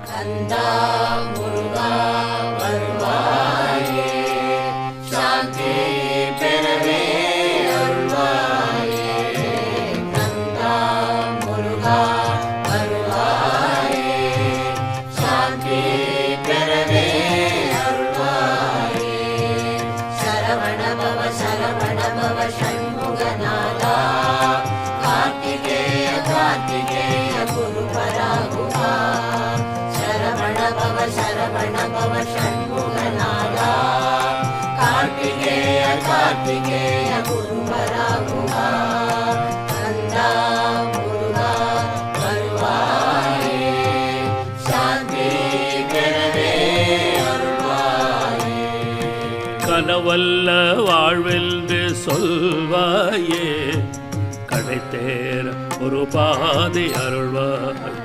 கந்தா முருகா வருவாயே, சாந்தி பெறவே அருள்வாயே. கந்தா முருகா வருவாயே, சாந்தி பெறவே அருள்வாயே. சரவண பவ ஷண்முகநாதா, கார்த்திகேய கார்த்திகேய குரு பராகுகா. சரவண பவ ஷண்முகநாதா, கார்த்திகேய கார்த்திகேய குரு பராகுகா. கந்தா முருகா வருவாயே, சாந்தி பெறவே அருள்வாயே. கனவல்ல வாழ்வென்று சொல்வாயே, கடைத்தேர ஒரு பாதை அருள்வாயே.